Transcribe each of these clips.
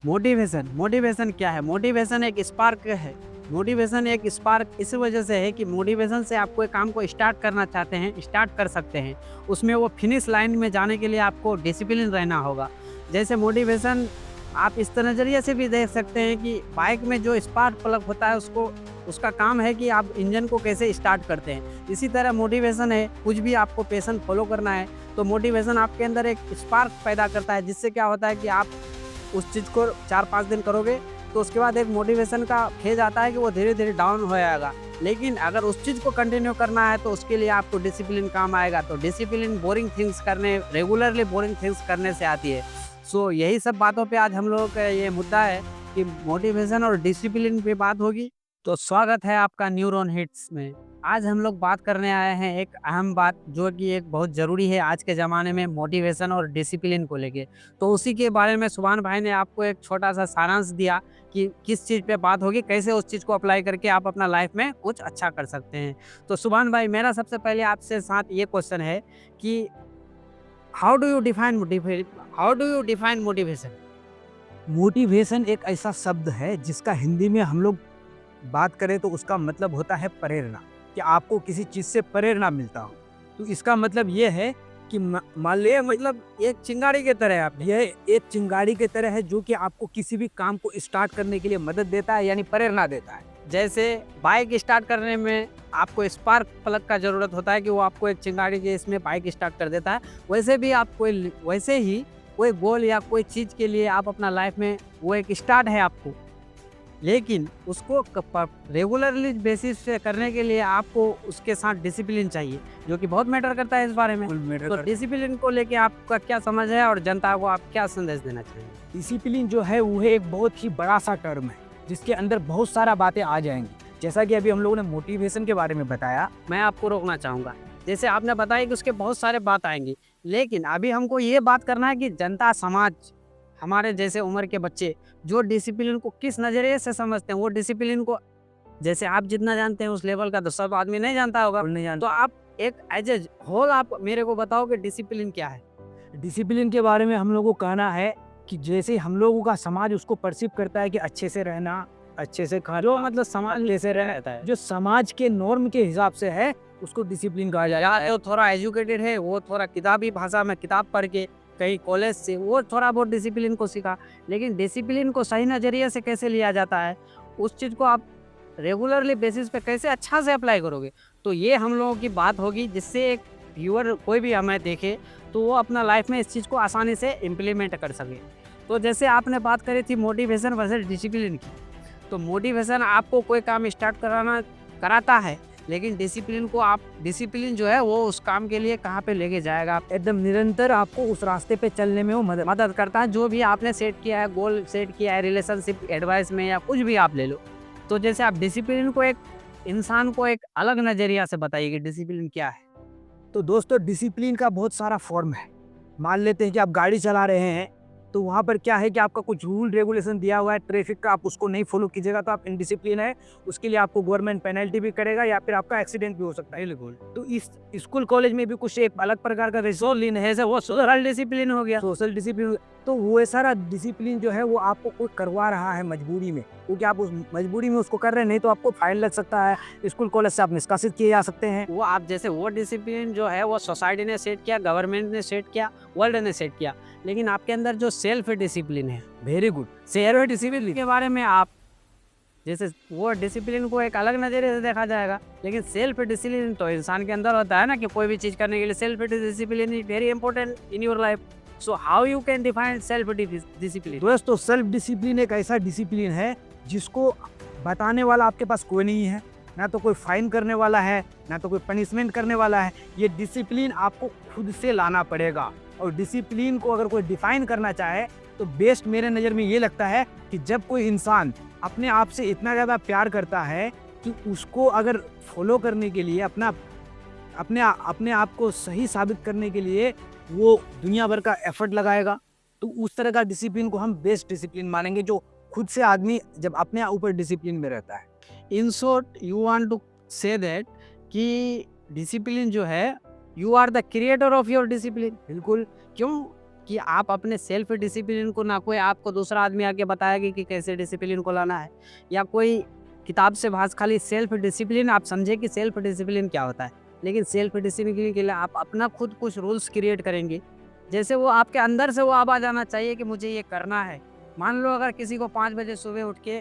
Motivation motivation क्या है? Motivation एक स्पार्क है। मोटिवेशन एक स्पार्क इस वजह से है कि मोटिवेशन से आप कोई काम को स्टार्ट करना चाहते हैं, स्टार्ट कर सकते हैं। उसमें वो फिनिश लाइन में जाने के लिए आपको डिसिप्लिन रहना होगा। जैसे मोटिवेशन आप इस नज़रिए से भी देख सकते हैं कि बाइक में जो स्पार्क प्लग होता है उसको उसका काम है कि आप इंजन को कैसे स्टार्ट करते हैं। इसी तरह मोटिवेशन है, कुछ भी आपको पैशन फॉलो करना है तो मोटिवेशन आपके अंदर एक स्पार्क पैदा करता है, जिससे क्या होता है कि आप उस चीज़ को 4-5 दिन करोगे तो उसके बाद एक मोटिवेशन का फेज आता है कि वो धीरे-धीरे डाउन हो जाएगा। लेकिन अगर उस चीज़ को कंटिन्यू करना है तो उसके लिए आपको डिसिप्लिन काम आएगा। तो डिसिप्लिन बोरिंग थिंग्स करने रेगुलरली बोरिंग थिंग्स करने से आती है। सो यही सब बातों पे आज हम लोगों का ये मुद्दा है कि मोटिवेशन और डिसिप्लिन पे बात होगी। तो स्वागत है आपका न्यूरॉन हिट्स में। आज हम लोग बात करने आए हैं एक अहम बात जो कि एक बहुत ज़रूरी है आज के ज़माने में मोटिवेशन और डिसिप्लिन को लेके। तो उसी के बारे में सुभान भाई ने आपको एक छोटा-सा सारांश दिया कि किस चीज़ पे बात होगी, कैसे उस चीज़ को अप्लाई करके आप अपना लाइफ में कुछ अच्छा कर सकते हैं। तो सुभान भाई मेरा सबसे पहले आपसे साथ ये क्वेश्चन है कि how do you define motivation? Motivation एक ऐसा शब्द है जिसका हिंदी में हम लोग बात करें तो उसका मतलब होता है प्रेरणा, कि आपको किसी चीज़ से प्रेरणा मिलता हो। तो इसका मतलब ये है कि मान लिया मतलब एक चिंगारी की तरह है आप। यह एक चिंगारी की तरह है जो कि आपको किसी भी काम को स्टार्ट करने के लिए मदद देता है, यानी प्रेरणा देता है। जैसे बाइक स्टार्ट करने में आपको स्पार्क प्लग का ज़रूरत होता है कि वो आपको एक चिंगारी के इसमें बाइक स्टार्ट कर देता है। वैसे ही कोई गोल या कोई चीज़ के लिए आप अपना लाइफ में वो एक स्टार्ट है आपको। लेकिन उसको रेगुलरली बेसिस पे करने के लिए आपको उसके साथ डिसिप्लिन चाहिए, जो कि बहुत मैटर करता है इस बारे में। फुल मैटर तो कर डिसिप्लिन को लेके आपका क्या समझ है और जनता को आप क्या संदेश देना चाहिए? डिसिप्लिन जो है वो एक बहुत ही बड़ा सा टर्म है जिसके अंदर बहुत सारा बातें आ जाएंगी। जैसा कि अभी हम लोगों ने मोटिवेशन के बारे में बताया। मैं आपको रोकना चाहूँगा। जैसे आपने बताया कि उसके बहुत सारे बात आएँगी, लेकिन अभी हमको ये बात करना है कि जनता समाज, हमारे जैसे उम्र के बच्चे जो डिसिप्लिन को किस नज़रिए से समझते हैं, वो डिसिप्लिन को जैसे आप जितना जानते हैं उस लेवल का तो सब आदमी नहीं जानता होगा। फुल नहीं तो जानता। आप एक एज ए होल आप मेरे को बताओ कि डिसिप्लिन क्या है? डिसिप्लिन के बारे में हम लोगों को कहना है कि जैसे हम लोगों का समाज उसको परसीव करता है कि अच्छे से रहना, अच्छे से खाना, जो मतलब समाज कैसे रहता है? जो समाज के नॉर्म के हिसाब से है उसको डिसिप्लिन कहा जाता या है। जो थोड़ा एजुकेटेड है वो थोड़ा किताबी भाषा में किताब पढ़ के कहीं कॉलेज से वो थोड़ा बहुत डिसिप्लिन को सीखा। लेकिन डिसिप्लिन को सही नज़रिए से कैसे लिया जाता है, उस चीज़ को आप रेगुलरली बेसिस पे कैसे अच्छा से अप्लाई करोगे? तो ये हम लोगों की बात होगी जिससे एक व्यूअर कोई भी हमें देखे तो वो अपना लाइफ में इस चीज़ को आसानी से इम्प्लीमेंट कर सके। तो जैसे आपने बात करी थी मोटिवेशन वर्सेस डिसिप्लिन की, तो मोटिवेशन आपको कोई काम स्टार्ट कराता है, लेकिन डिसिप्लिन जो है वो उस काम के लिए कहाँ पे लेके जाएगा, एकदम निरंतर आपको उस रास्ते पे चलने में वो मदद करता है। जो भी आपने सेट किया है, गोल सेट किया है रिलेशनशिप एडवाइस में या कुछ भी आप ले लो। तो जैसे आप डिसिप्लिन को एक इंसान को एक अलग नज़रिया से बताइए कि डिसिप्लिन क्या है? तो दोस्तों डिसिप्लिन का बहुत सारा फॉर्म है। मान लेते हैं कि आप गाड़ी चला रहे हैं तो वहाँ पर क्या है कि आपका कुछ रूल रेगुलेशन दिया हुआ है ट्रैफिक का, आप उसको नहीं फॉलो कीजिएगा तो आप इनडिसिप्लिन है। उसके लिए आपको गवर्नमेंट पेनल्टी भी करेगा या फिर आपका एक्सीडेंट भी हो सकता है। बिल्कुल। तो इस स्कूल कॉलेज में भी कुछ एक अलग प्रकार का डिसिप्लिन है जैसे वो सोशल डिसिप्लिन हो गया। Social discipline. तो वो सारा डिसिप्लिन जो है वो आपको कोई करवा रहा है मजबूरी में, क्योंकि आप उस मजबूरी में उसको कर रहे हैं, नहीं तो आपको फाइन लग सकता है, स्कूल कॉलेज से आप निष्कासित किए जा सकते हैं। वो आप जैसे वो डिसिप्लिन जो है वो सोसाइटी ने सेट किया, गवर्नमेंट ने सेट किया, वर्ल्ड ने सेट किया। लेकिन आपके अंदर जो सेल्फ डिसिप्लिन है, वेरी गुड। सेल्फ डिसिप्लिन के बारे में आप जैसे वो डिसिप्लिन को एक अलग नज़रिए से देखा जाएगा, लेकिन सेल्फ डिसिप्लिन तो इंसान के अंदर होता है ना कि कोई भी चीज़ करने के लिए self discipline is very important in your life. So how you can define self discipline? दोस्तों सेल्फ डिसिप्लिन एक ऐसा डिसिप्लिन है जिसको बताने वाला आपके पास कोई नहीं है, ना तो कोई फाइन करने वाला है, ना तो कोई पनिशमेंट करने वाला है। ये डिसिप्लिन आपको खुद से लाना पड़ेगा। और डिसिप्लिन को अगर कोई डिफाइन करना चाहे तो बेस्ट मेरे नज़र में ये लगता है कि जब कोई इंसान अपने आप से इतना ज़्यादा प्यार करता है कि उसको अगर फॉलो करने के लिए अपने आप को सही साबित करने के लिए वो दुनिया भर का एफर्ट लगाएगा, तो उस तरह का डिसिप्लिन को हम बेस्ट डिसिप्लिन मानेंगे, जो खुद से आदमी जब अपने ऊपर डिसिप्लिन में रहता है। In short you want to say that कि डिसिप्लिन जो है you are the creator of your discipline. बिल्कुल। क्यों? कि आप अपने सेल्फ डिसिप्लिन को ना कोई आपको दूसरा आदमी आके बताएगा कि कैसे डिसिप्लिन को लाना है, या कोई किताब से भाष खाली सेल्फ डिसिप्लिन आप समझे कि सेल्फ डिसिप्लिन क्या होता है। लेकिन सेल्फ डिसिप्लिन के लिए आप अपना खुद कुछ रूल्स क्रिएट करेंगे, जैसे वो आपके अंदर से वो आवाज़ आना चाहिए कि मुझे ये करना है। मान लो अगर किसी को 5 बजे सुबह उठ के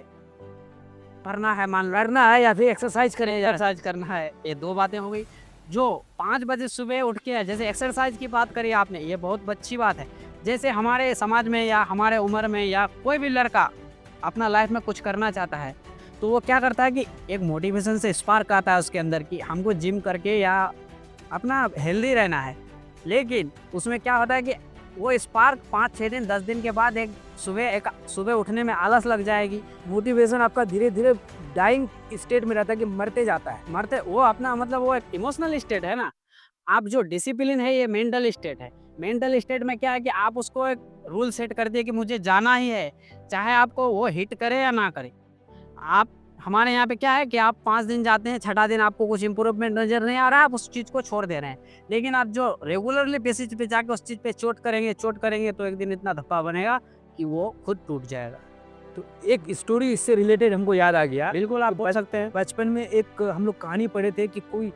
पढ़ना है, मान लो करना है या फिर एक्सरसाइज करें या एक्सरसाइज करना है, ये 2 बातें हो गई। जो 5 बजे सुबह उठ के जैसे एक्सरसाइज की बात करी आपने, ये बहुत अच्छी बात है। जैसे हमारे समाज में या हमारे उम्र में या कोई भी लड़का अपना लाइफ में कुछ करना चाहता है, तो वो क्या करता है कि एक मोटिवेशन से स्पार्क आता है उसके अंदर कि हमको जिम करके या अपना हेल्दी रहना है। लेकिन उसमें क्या होता है कि वो स्पार्क 5-6 दिन 10 दिन के बाद एक सुबह उठने में आलस लग जाएगी। मोटिवेशन आपका धीरे धीरे डाइंग स्टेट में रहता है कि मरते जाता है। मरते वो अपना मतलब वो एक इमोशनल स्टेट है ना। आप जो डिसिप्लिन है ये मेंटल स्टेट है। मेंटल स्टेट में क्या है कि आप उसको एक रूल सेट कर दिए कि मुझे जाना ही है, चाहे आपको वो हिट करे या ना करे। आप हमारे यहाँ पे क्या है कि आप 5 दिन जाते हैं, छठा दिन आपको कुछ इंप्रूवमेंट नज़र नहीं आ रहा है, आप उस चीज़ को छोड़ दे रहे हैं। लेकिन आप जो रेगुलरली बेसिस पे जाके उस चीज़ पे चोट करेंगे तो एक दिन इतना धब्बा बनेगा कि वो खुद टूट जाएगा। तो एक स्टोरी इससे रिलेटेड हमको याद आ गया। बिल्कुल आप बोल सकते हैं। बचपन में एक हम लोग कहानी पढ़े थे कि कोई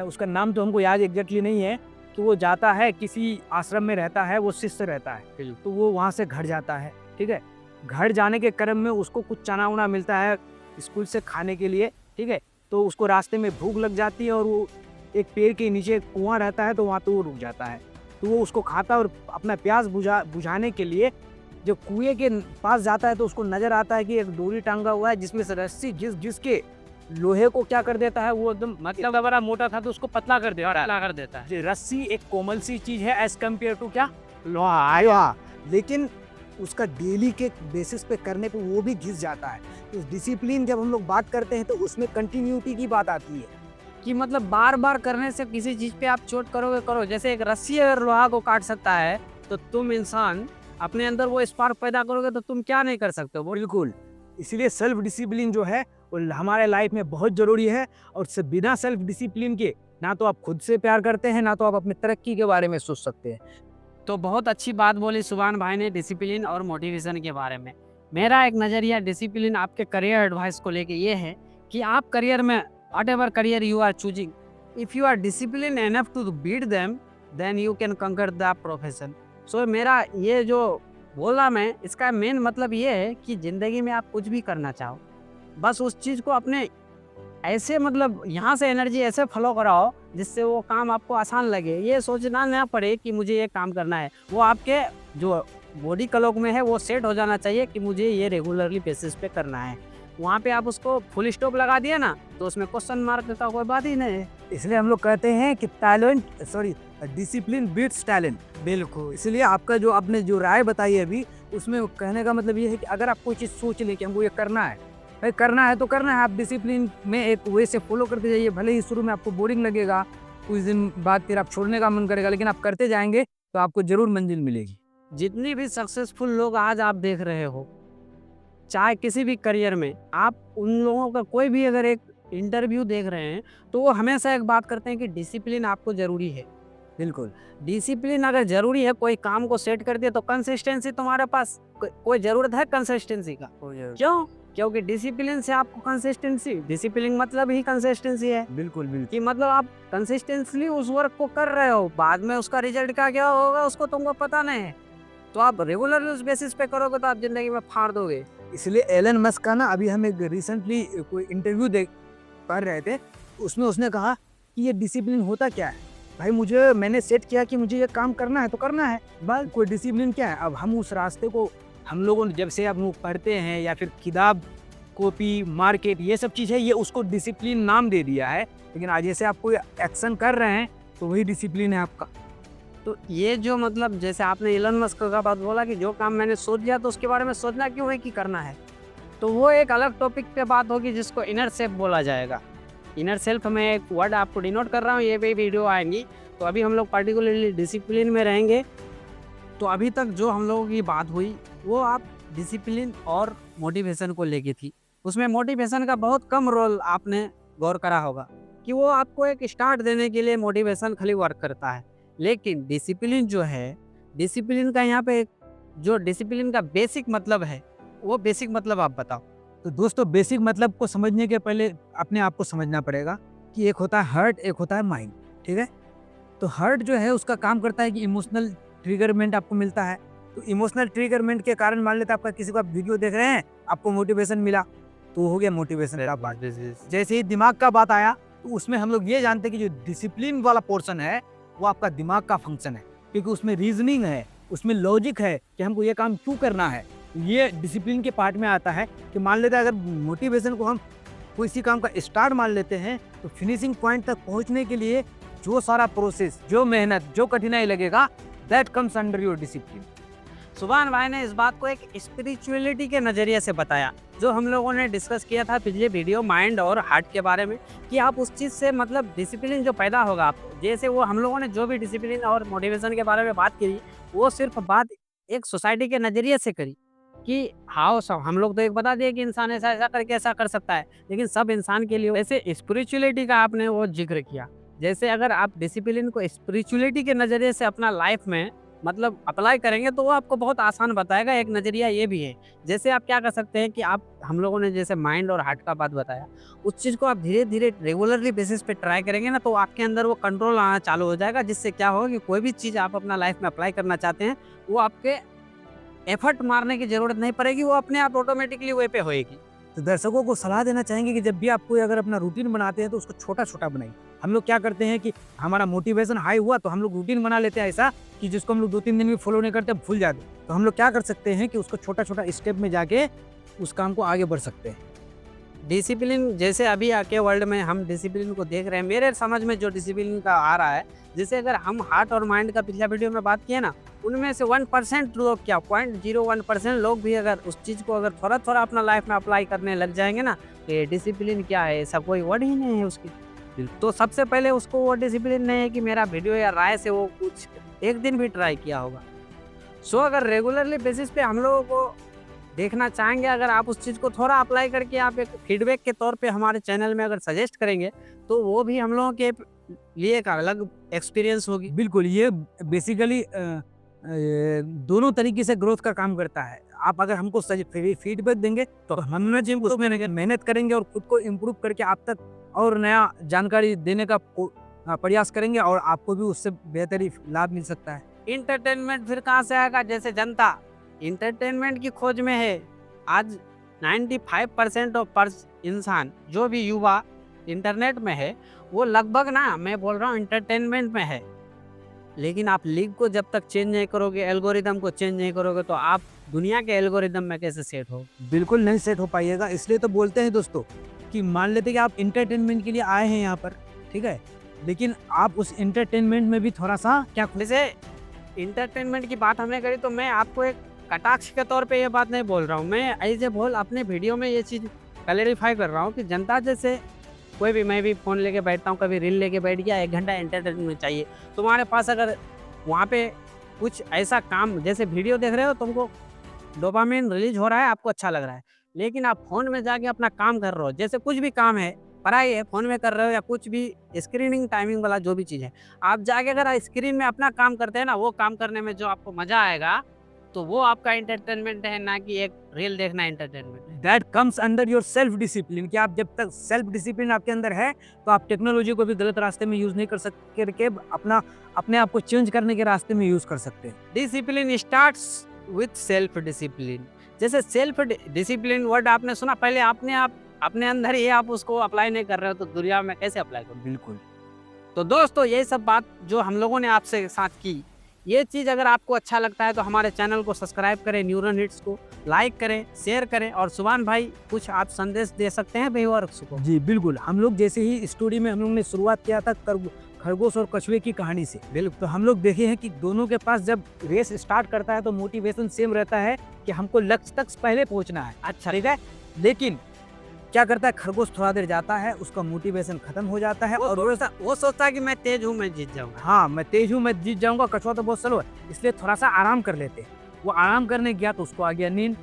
उसका नाम तो हमको याद एग्जैक्टली नहीं है, कि वो जाता है किसी आश्रम में रहता है, वो शिष्य रहता है, तो वो वहाँ से घर जाता है। ठीक है, घर जाने के क्रम में उसको कुछ चना उना मिलता है स्कूल से खाने के लिए। ठीक है, तो उसको रास्ते में भूख लग जाती है और वो एक पेड़ के नीचे कुआं रहता है, तो वहाँ तो वो रुक जाता है। तो वो उसको खाता है और अपना प्यास बुझाने के लिए जब कुएं के पास जाता है तो उसको नजर आता है कि एक डोरी टांगा हुआ है जिसमें से रस्सी जिसके लोहे को क्या कर देता है, वो एकदम मतलब बड़ा मोटा था तो उसको पतला कर देता है। रस्सी एक कोमल सी चीज है एज कम्पेयर टू क्या, लोहा। लेकिन उसका डेली के बेसिस पे करने पे वो भी घिस जाता है। तो डिसिप्लिन जब हम लोग बात करते हैं तो उसमें कंटिन्यूटी की बात आती है कि मतलब बार बार करने से किसी चीज़ पे आप चोट करो। जैसे एक रस्सी अगर लोहा को काट सकता है, तो तुम इंसान अपने अंदर वो स्पार्क पैदा करोगे तो तुम क्या नहीं कर सकते हो। बिल्कुल, इसलिए सेल्फ डिसिप्लिन जो है वो हमारे लाइफ में बहुत ज़रूरी है। और बिना सेल्फ डिसिप्लिन के ना तो आप खुद से प्यार करते हैं, ना तो आप अपनी तरक्की के बारे में सोच सकते हैं। तो बहुत अच्छी बात बोली सुभान भाई ने डिसिप्लिन और मोटिवेशन के बारे में। मेरा एक नज़रिया डिसिप्लिन आपके करियर एडवाइस को लेके ये है कि आप करियर में whatever career you are choosing, if you are discipline enough to beat them, then you can conquer the profession. So मेरा ये जो बोला मैं, इसका मेन मतलब ये है कि ज़िंदगी में आप कुछ भी करना चाहो, बस उस चीज़ को अपने ऐसे मतलब यहाँ से एनर्जी ऐसे फ्लो कराओ जिससे वो काम आपको आसान लगे। ये सोचना ना पड़े कि मुझे ये काम करना है, वो आपके जो बॉडी क्लॉक में है वो सेट हो जाना चाहिए कि मुझे ये रेगुलरली बेसिस पे करना है। वहाँ पे आप उसको फुल स्टॉप लगा दिया ना, तो उसमें क्वेश्चन मार्क का कोई बात ही नहीं है। इसलिए हम लोग कहते हैं कि डिसिप्लिन बीट्स टैलेंट। बिल्कुल, इसलिए आपका जो आपने जो राय बताई अभी, उसमें कहने का मतलब ये है कि अगर आप कोई चीज़ सोच लें कि हमको ये करना है, भाई करना है तो करना है, आप डिसिप्लिन में एक वे से फॉलो करते जाइए। भले ही शुरू में आपको बोरिंग लगेगा, कुछ दिन बाद फिर आप छोड़ने का मन करेगा, लेकिन आप करते जाएंगे तो आपको ज़रूर मंजिल मिलेगी। जितनी भी सक्सेसफुल लोग आज आप देख रहे हो, चाहे किसी भी करियर में, आप उन लोगों का कोई भी अगर एक इंटरव्यू देख रहे हैं तो वो हमेशा एक बात करते हैं कि डिसिप्लिन आपको ज़रूरी है। बिल्कुल, डिसिप्लिन अगर ज़रूरी है, कोई काम को सेट कर दिया तो कंसिस्टेंसी तुम्हारे पास कोई ज़रूरत है कंसिस्टेंसी का। क्यों? क्योंकि डिसिप्लिन से आपको कंसिस्टेंसी, डिसिप्लिन मतलब ही कंसिस्टेंसी है। बिल्कुल, बिल्कुल। कि मतलब आप कंसिस्टेंटली उस वर्क को कर रहे हो, बाद में उसका रिजल्ट क्या होगा उसको तुमको पता नहीं है, तो आप रेगुलरली उस बेसिस पे करोगे तो आप जिंदगी में फाड़ दोगे। इसलिए एलन मस्क का ना, अभी हम एक रिसेंटली कोई इंटरव्यू देख कर रहे थे, उसमें उसने कहा कि ये डिसिप्लिन होता क्या है। भाई मैंने सेट किया कि मुझे ये काम करना है तो करना है, बस कोई डिसिप्लिन क्या है। अब हम उस रास्ते को हम लोगों ने जब से अब पढ़ते हैं या फिर किताब, कॉपी, मार्केट, ये सब चीज़ है, ये उसको डिसिप्लिन नाम दे दिया है। लेकिन आज जैसे आप कोई एक्शन कर रहे हैं तो वही डिसिप्लिन है आपका। तो ये जो मतलब जैसे आपने एलन मस्क का बात बोला कि जो काम मैंने सोच लिया तो उसके बारे में सोचना क्यों है कि करना है, तो वो एक अलग टॉपिक पे बात होगी जिसको इनर सेल्फ बोला जाएगा। इनर सेल्फ में एक वर्ड आपको डिनोट कर रहा हूँ, ये भी वीडियो आएंगी। तो अभी हम लोग पर्टिकुलरली डिसिप्लिन में रहेंगे। तो अभी तक जो हम लोगों की बात हुई वो आप डिसिप्लिन और मोटिवेशन को लेके थी। उसमें मोटिवेशन का बहुत कम रोल आपने गौर करा होगा कि वो आपको एक स्टार्ट देने के लिए मोटिवेशन खाली वर्क करता है। लेकिन डिसिप्लिन जो है डिसिप्लिन का यहाँ पे जो डिसिप्लिन का बेसिक मतलब है, वो बेसिक मतलब आप बताओ। तो दोस्तों बेसिक मतलब को समझने के पहले अपने आप को समझना पड़ेगा कि एक होता है हार्ट, एक होता है माइंड, ठीक है। तो हार्ट जो है उसका काम करता है कि इमोशनल ट्रिगरमेंट आपको मिलता है। तो इमोशनल ट्रिगरमेंट के कारण मान लेते हैं आपका किसी को आप वीडियो देख रहे हैं, आपको मोटिवेशन मिला, तो हो गया मोटिवेशन का पार्ट। जैसे ही दिमाग का बात आया तो उसमें हम लोग ये जानते हैं कि जो डिसिप्लिन वाला पोर्शन है वो आपका दिमाग का फंक्शन है, क्योंकि उसमें रीजनिंग है, उसमें लॉजिक है कि हमको ये काम क्यों करना है। ये डिसिप्लिन के पार्ट में आता है कि मान लेते हैं अगर मोटिवेशन को हम किसी काम का स्टार्ट मान लेते हैं तो फिनिशिंग पॉइंट तक पहुंचने के लिए जो सारा प्रोसेस, जो मेहनत, जो कठिनाई लगेगा, that comes under your discipline. सुभान भाई ने इस बात को एक स्पिरिचुअलिटी के नज़रिए से बताया, जो हम लोगों ने डिस्कस किया था पिछले वीडियो माइंड और हार्ट के बारे में, कि आप उस चीज़ से मतलब डिसिप्लिन जो पैदा होगा आपको, जैसे वो हम लोगों ने जो भी डिसिप्लिन और मोटिवेशन के बारे में बात करी, वो सिर्फ बात एक सोसाइटी के नज़रिए से करी कि हाँ सब हम लोग तो एक बता दिए कि इंसान ऐसा ऐसा करके ऐसा कर सकता है, लेकिन सब इंसान के लिए वैसे स्पिरिचुअलिटी का आपने वो जिक्र किया। जैसे अगर आप डिसिप्लिन को स्पिरिचुअलिटी के नज़रिए से अपना लाइफ में मतलब अप्लाई करेंगे तो वो आपको बहुत आसान बताएगा। एक नज़रिया ये भी है, जैसे आप क्या कर सकते हैं कि आप हम लोगों ने जैसे माइंड और हार्ट का बात बताया, उस चीज़ को आप धीरे धीरे रेगुलरली बेसिस पे ट्राई करेंगे ना, तो आपके अंदर वो कंट्रोल आना चालू हो जाएगा, जिससे क्या होगा कि कोई भी चीज़ आप अपना लाइफ में अप्लाई करना चाहते हैं, वो आपके एफर्ट मारने की ज़रूरत नहीं पड़ेगी, वो अपने आप ऑटोमेटिकली वे पे होएगी। तो दर्शकों को सलाह देना चाहेंगे कि जब भी आप कोई अगर अपना रूटीन बनाते हैं तो उसको छोटा छोटा बनाइए। हम लोग क्या करते हैं कि हमारा मोटिवेशन हाई हुआ तो हम लोग रूटीन बना लेते हैं ऐसा कि जिसको हम लोग 2-3 दिन भी फॉलो नहीं करते, भूल जाते। तो हम लोग क्या कर सकते हैं कि उसको छोटा छोटा स्टेप में जाके उस काम को आगे बढ़ सकते हैं। डिसिप्लिन जैसे अभी आके वर्ल्ड में हम डिसिप्लिन को देख रहे हैं, मेरे समझ में जो डिसिप्लिन का आ रहा है, जैसे अगर हम हार्ट और माइंड का पिछला वीडियो में बात किए ना, उनमें से 1% लोग क्या 0.01% लोग भी अगर उस चीज़ को अगर थोड़ा थोड़ा अपना लाइफ में अप्लाई करने लग जाएंगे ना, तो ये डिसिप्लिन क्या है, ऐसा कोई वर्ड ही नहीं है उसकी। तो सबसे पहले उसको वो डिसिप्लिन नहीं है कि मेरा वीडियो या राय से वो कुछ एक दिन भी ट्राई किया होगा। सो अगर रेगुलरली बेसिस पे हम लोगों को देखना चाहेंगे, अगर आप उस चीज़ को थोड़ा अप्लाई करके आप एक फीडबैक के तौर पे हमारे चैनल में अगर सजेस्ट करेंगे, तो वो भी हम लोगों के लिए एक अलग एक्सपीरियंस होगी। बिल्कुल, ये बेसिकली दोनों तरीके से ग्रोथ का काम करता है। आप अगर हमको फीडबैक देंगे तो हम उसमें मेहनत करेंगे और खुद को इम्प्रूव करके आप तक और नया जानकारी देने का प्रयास करेंगे और आपको भी उससे बेहतरी लाभ मिल सकता है। इंटरटेनमेंट फिर कहाँ से आएगा? जैसे जनता इंटरटेनमेंट की खोज में है। आज 95% ऑफ इंसान जो भी युवा इंटरनेट में है, वो लगभग ना मैं बोल रहा हूँ इंटरटेनमेंट में है। लेकिन आप लीग को जब तक चेंज नहीं करोगे, एल्गोरिदम को चेंज नहीं करोगे, तो आप दुनिया के एल्गोरिदम में कैसे सेट हो? बिल्कुल नहीं सेट हो पाइएगा। इसलिए तो बोलते हैं दोस्तों कि मान लेते हैं कि आप इंटरटेनमेंट के लिए आए हैं यहाँ पर, ठीक है, लेकिन आप उस इंटरटेनमेंट में भी थोड़ा सा क्या जैसे इंटरटेनमेंट की बात हमने करी, तो मैं आपको एक कटाक्ष के तौर पे ये बात नहीं बोल रहा हूँ, मैं ऐसे बोल अपने वीडियो में ये चीज़ क्लैरिफाई कर रहा हूँ कि जनता जैसे कोई भी, मैं भी फ़ोन लेके बैठता हूँ, कभी रील लेके बैठ गया, 1 घंटा एंटरटेनमेंट चाहिए। तुम्हारे पास अगर वहाँ पे कुछ ऐसा काम जैसे वीडियो देख रहे हो, तुमको डोपामिन रिलीज हो रहा है, आपको अच्छा लग रहा है, लेकिन आप फ़ोन में जाके अपना काम कर रहे हो, जैसे कुछ भी काम है, पढ़ाई है, फ़ोन में कर रहे हो, या कुछ भी स्क्रीनिंग टाइमिंग वाला जो भी चीज़ है, आप जाके अगर स्क्रीन में अपना काम करते हैं ना, वो काम करने में जो आपको मज़ा आएगा, तो वो आपका एंटरटेनमेंट है, ना कि एक रील देखना एंटरटेनमेंट है। That comes under your self discipline, कि आप जब तक सेल्फ डिसिप्लिन आपके अंदर है तो आप टेक्नोलॉजी को भी गलत रास्ते में यूज़ नहीं कर सकते, करके अपने आप को चेंज करने के रास्ते में यूज़ कर सकते हैं। Discipline starts with self discipline. जैसे सेल्फ डिसिप्लिन वर्ड आपने सुना, पहले आप अपने अंदर ही आप उसको अप्लाई नहीं कर रहे हो, तो दुनिया में कैसे अप्लाई करो? बिल्कुल। तो दोस्तों, ये सब बात जो हम लोगों ने आपसे साथ की, ये चीज़ अगर आपको अच्छा लगता है तो हमारे चैनल को सब्सक्राइब करें, न्यूरल हिट्स को लाइक करें, शेयर करें, और सुभान भाई कुछ आप संदेश दे सकते हैं व्यूअर्स को? जी बिल्कुल, हम लोग जैसे ही स्टोरी में हम लोग ने शुरुआत किया था खरगोश और कछुए की कहानी से, बिल्कुल, तो हम लोग देखे हैं कि दोनों के पास जब रेस स्टार्ट करता है तो मोटिवेशन सेम रहता है कि हमको लक्ष्य तक पहले पहुंचना है। अच्छा, ठीक है, लेकिन क्या करता है, खरगोश थोड़ा देर जाता है, उसका मोटिवेशन खत्म हो जाता है और वो सोचता है कि मैं तेज हूँ, मैं जीत जाऊँगा। हाँ, मैं तेज हूँ, मैं जीत जाऊंगा। कछुआ तो बहुत स्लो है, इसलिए थोड़ा सा आराम कर लेते हैं। वो आराम करने गया तो उसको आ गया नींद,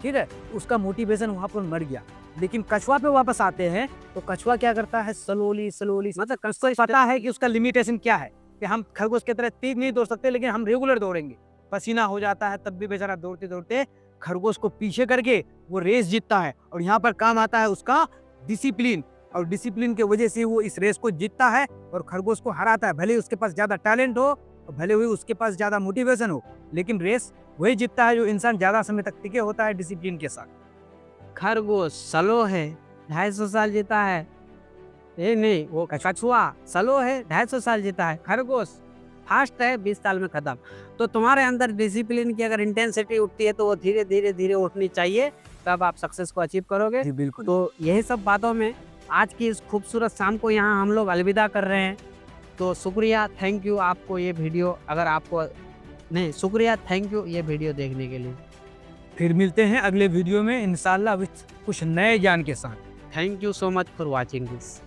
ठीक है, उसका मोटिवेशन वहाँ पर मर गया। लेकिन कछुआ पे वापस आते हैं तो कछुआ क्या करता है, स्लोली मतलब कछुआ पता है कि उसका लिमिटेशन क्या है, कि हम खरगोश की तरह तेज नहीं दौड़ सकते, लेकिन हम रेगुलर दौड़ेंगे। पसीना हो जाता है, तब भी बेचारा दौड़ते दौड़ते खरगोश को पीछे करके वो रेस जीतता है। और यहाँ पर काम आता है उसका डिसिप्लिन, और डिसिप्लिन के वजह से वो इस रेस को जीतता है और खरगोश को हराता है। भले ही उसके पास ज़्यादा टैलेंट हो, भले ही उसके पास ज़्यादा मोटिवेशन हो, लेकिन रेस वही जीतता है जो इंसान ज़्यादा समय तक टिके होता है डिसिप्लिन के साथ। खरगोश स्लो है, 250 साल जीता है। ये नहीं, वो कछुआ स्लो है, 250 साल जीता है। खरगोश फास्ट है, 20 साल में खत्म। तो तुम्हारे अंदर डिसिप्लिन की अगर इंटेंसिटी उठती है तो वो धीरे धीरे धीरे उठनी चाहिए, तब आप सक्सेस को अचीव करोगे। जी बिल्कुल। तो यही सब बातों में आज की इस खूबसूरत शाम को यहाँ हम लोग अलविदा कर रहे हैं। तो शुक्रिया, थैंक यू आपको ये वीडियो, अगर आपको नहीं, शुक्रिया, थैंक यू ये वीडियो देखने के लिए। फिर मिलते हैं अगले वीडियो में इंशाल्लाह विद कुछ नए ज्ञान के साथ। Thank you so much for watching this.